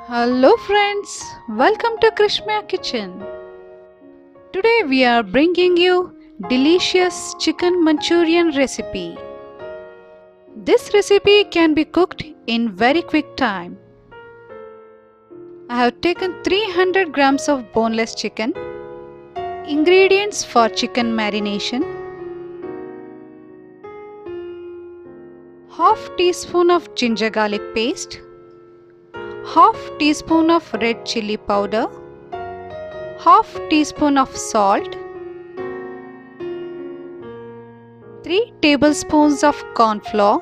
Hello friends, welcome to Krishma Kitchen. Today we are bringing you delicious chicken Manchurian recipe. This recipe can be cooked in very quick time. I have taken 300 grams of boneless chicken. Ingredients for chicken marination: half teaspoon of ginger garlic paste, half teaspoon of red chili powder, half teaspoon of salt, 3 tablespoons of corn flour,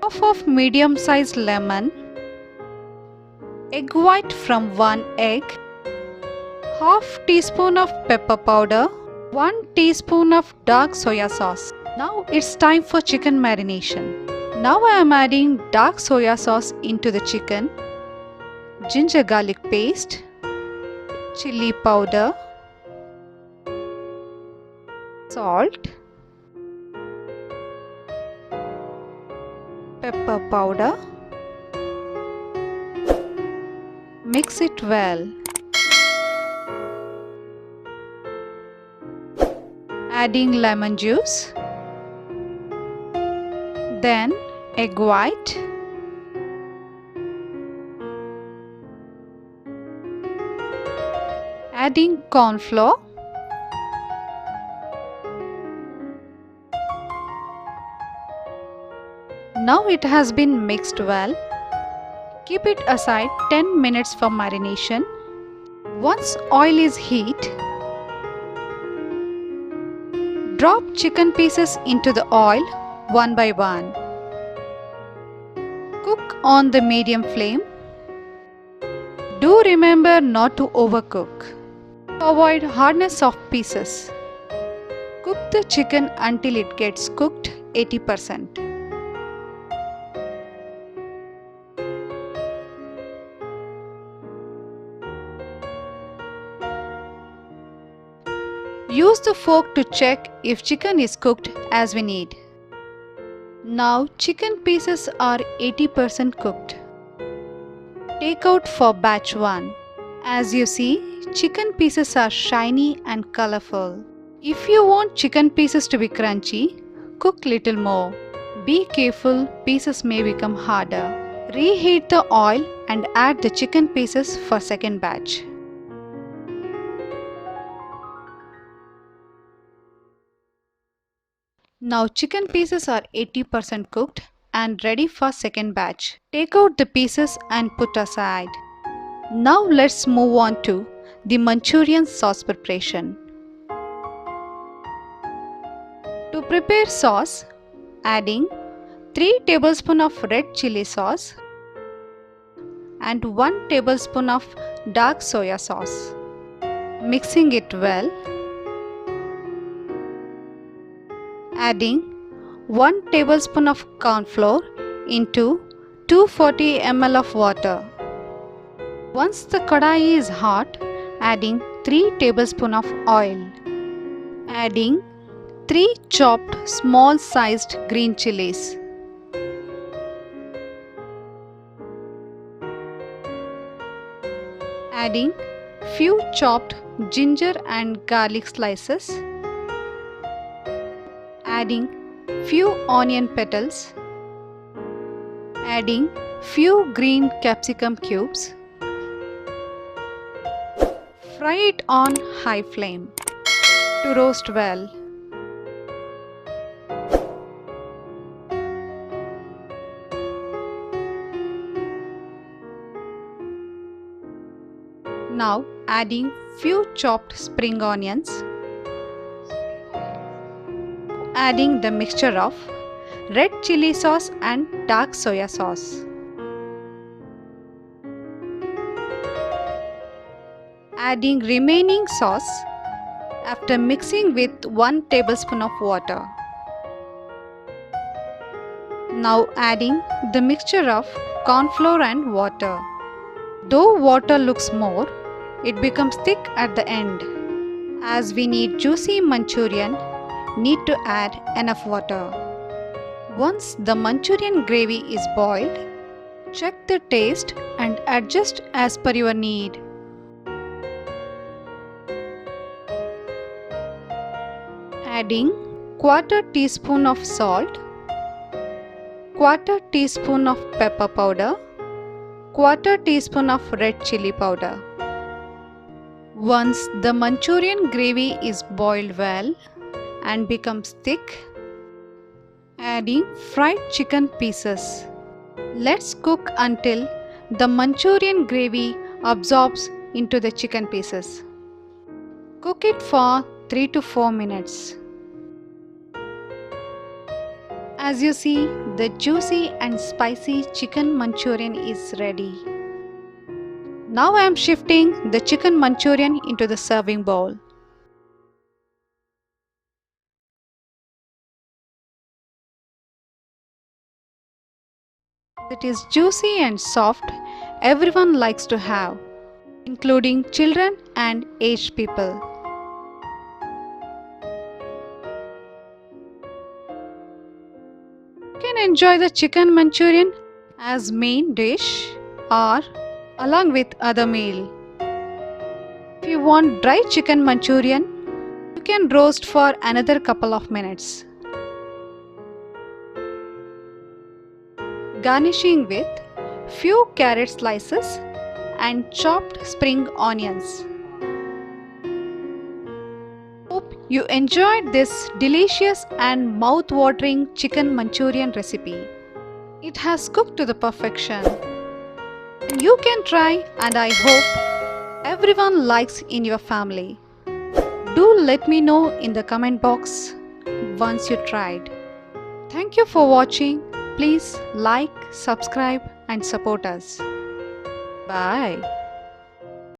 half of medium sized lemon, egg white from 1 egg, half teaspoon of pepper powder, 1 teaspoon of dark soya sauce. Now it's time for chicken marination. Now I am adding dark soya sauce into the chicken, ginger garlic paste, chili powder, salt, pepper powder. Mix it well. Adding lemon juice, then egg white, adding corn flour, now it has been mixed well. Keep it aside 10 minutes for marination. Once oil is heat, drop chicken pieces into the oil one by one. Cook on the medium flame. Do remember not to overcook. Avoid hardness of pieces. Cook the chicken until it gets cooked 80%. Use the fork to check if chicken is cooked as we need. Now chicken pieces are 80% cooked. Take out for batch 1. As you see, chicken pieces are shiny and colorful. If you want chicken pieces to be crunchy, cook little more. Be careful, pieces may become harder. Reheat the oil and add the chicken pieces for second batch. Now chicken pieces are 80% cooked and ready for second batch. Take out the pieces and put aside. Now let's move on to the Manchurian sauce preparation. To prepare sauce, adding 3 tablespoons of red chili sauce and 1 tablespoon of dark soya sauce. Mixing it well. Adding 1 tablespoon of corn flour into 240 ml of water. Once the kadai is hot, adding 3 tablespoons of oil. Adding 3 chopped small sized green chilies. Adding few chopped ginger and garlic slices. Adding few onion petals, adding few green capsicum cubes. Fry it on high flame to roast well. Now adding few chopped spring onions. Adding the mixture of red chili sauce and dark soya sauce. Adding remaining sauce after mixing with 1 tablespoon of water. Now adding the mixture of corn flour and water. Though water looks more, it becomes thick at the end. As we need juicy Manchurian, need to add enough water. Once the Manchurian gravy is boiled, Check the taste and adjust as per your need. Adding quarter teaspoon of salt, quarter teaspoon of pepper powder, quarter teaspoon of red chili powder. Once the Manchurian gravy is boiled well and becomes thick, adding fried chicken pieces. Let's cook until the Manchurian gravy absorbs into the chicken pieces. Cook it for 3 to 4 minutes. As you see, the juicy and spicy chicken Manchurian is ready. Now I am shifting the chicken Manchurian into the serving bowl. It is juicy and soft, everyone likes to have, including children and aged people. You can enjoy the chicken Manchurian as main dish or along with other meal. If you want dry chicken Manchurian, you can roast for another couple of minutes. Garnishing with few carrot slices and chopped spring onions. Hope you enjoyed this delicious and mouth-watering chicken Manchurian recipe. It has cooked to the perfection. You can try, and I hope everyone likes in your family. Do let me know in the comment box once you tried. Thank you for watching. Please like, subscribe and support us. Bye.